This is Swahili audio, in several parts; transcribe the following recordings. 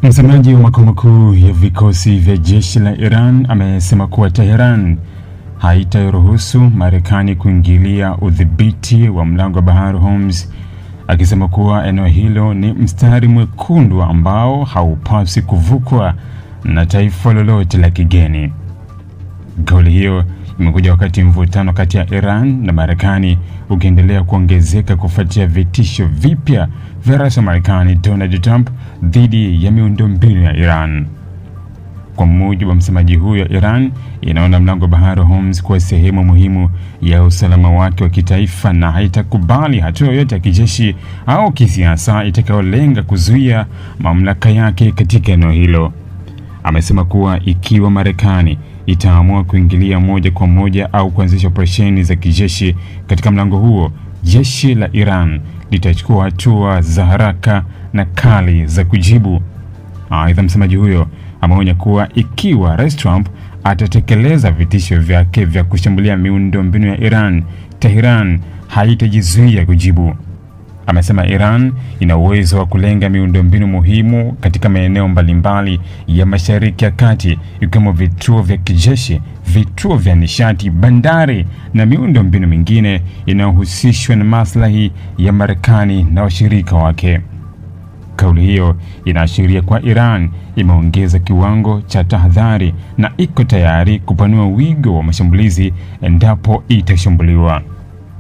Msemaji wa makao makuu ya vikosi vya jeshi la Iran amesema kuwa Tehran haitaruhusu Marekani kuingilia udhibiti wa mlango wa bahari Hormuz, akisema kuwa eneo hilo ni mstari mwekundu ambao haupaswi kuvukwa na taifa lolote la kigeni. Kauli hiyo imekuja wakati mvutano kati ya Iran na Marekani ukiendelea kuongezeka kufuatia vitisho vipya vya rais wa Marekani Donald Trump dhidi ya miundombinu ya Iran. Kwa mujibu wa msemaji huyo, Iran inaona mlango wa bahari Hormuz kuwa sehemu muhimu ya usalama wake wa kitaifa na haitakubali hatua yoyote ya kijeshi au kisiasa itakayolenga kuzuia mamlaka yake katika eneo hilo. Amesema kuwa ikiwa Marekani itaamua kuingilia moja kwa moja au kuanzisha operesheni za kijeshi katika mlango huo, jeshi la Iran litachukua hatua za haraka na kali za kujibu. Aidha, msemaji huyo ameonya kuwa ikiwa Rais Trump atatekeleza vitisho vyake vya kushambulia miundombinu ya Iran, Tehran haitajizuia kujibu. Amesema Iran ina uwezo wa kulenga miundombinu muhimu katika maeneo mbalimbali ya Mashariki ya Kati, ikiwemo vituo vya kijeshi, vituo vya nishati, bandari na miundombinu mingine inayohusishwa na maslahi ya Marekani na washirika wake. Kauli hiyo inaashiria kuwa Iran imeongeza kiwango cha tahadhari na iko tayari kupanua wigo wa mashambulizi endapo itashambuliwa.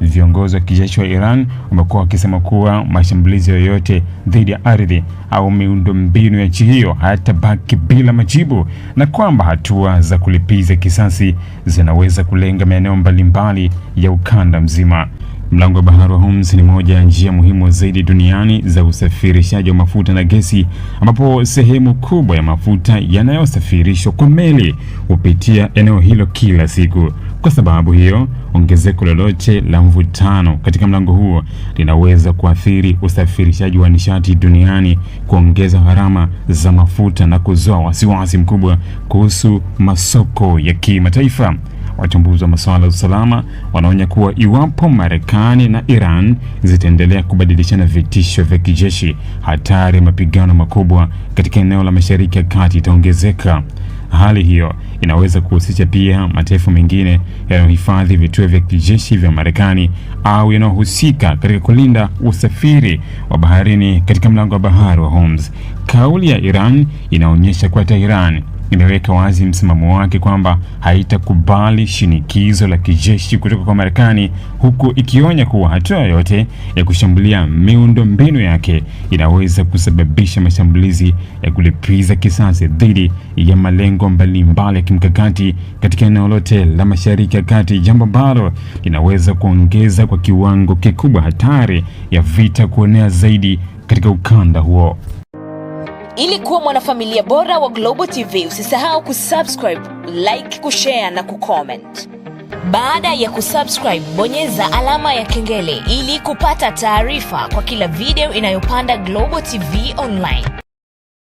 Viongozi wa kijeshi wa Iran wamekuwa wakisema kuwa mashambulizi yoyote dhidi ya ardhi au miundombinu ya nchi hiyo hayatabaki bila majibu, na kwamba hatua za kulipiza kisasi zinaweza kulenga maeneo mbalimbali ya ukanda mzima. Mlango wa bahari wa Hormuz ni moja ya njia muhimu zaidi duniani za usafirishaji wa mafuta na gesi, ambapo sehemu kubwa ya mafuta yanayosafirishwa kwa meli hupitia eneo hilo kila siku. Kwa sababu hiyo, ongezeko lolote la mvutano katika mlango huo linaweza kuathiri usafirishaji wa nishati duniani, kuongeza gharama za mafuta na kuzua wasiwasi mkubwa kuhusu masoko ya kimataifa. Wachambuzi wa masuala ya usalama wanaonya kuwa iwapo Marekani na Iran zitaendelea kubadilishana vitisho vya kijeshi, hatari ya mapigano makubwa katika eneo la Mashariki ya Kati itaongezeka. Hali hiyo inaweza kuhusisha pia mataifa mengine yanayohifadhi vituo vya kijeshi vya Marekani au yanayohusika katika kulinda usafiri wa baharini katika mlango wa bahari wa Hormuz. Kauli ya Iran inaonyesha kuwa Tehran imeweka wazi msimamo wake kwamba haitakubali shinikizo la kijeshi kutoka kwa Marekani, huku ikionya kuwa hatua yoyote ya kushambulia miundombinu yake inaweza kusababisha mashambulizi ya kulipiza kisasi dhidi ya malengo mbalimbali ya kimkakati katika eneo lote la Mashariki ya Kati, jambo ambalo linaweza kuongeza kwa kiwango kikubwa hatari ya vita kuenea zaidi katika ukanda huo. Ili kuwa mwanafamilia bora wa Global TV, usisahau kusubscribe, like, kushare na kucomment. Baada ya kusubscribe, bonyeza alama ya kengele ili kupata taarifa kwa kila video inayopanda Global TV Online.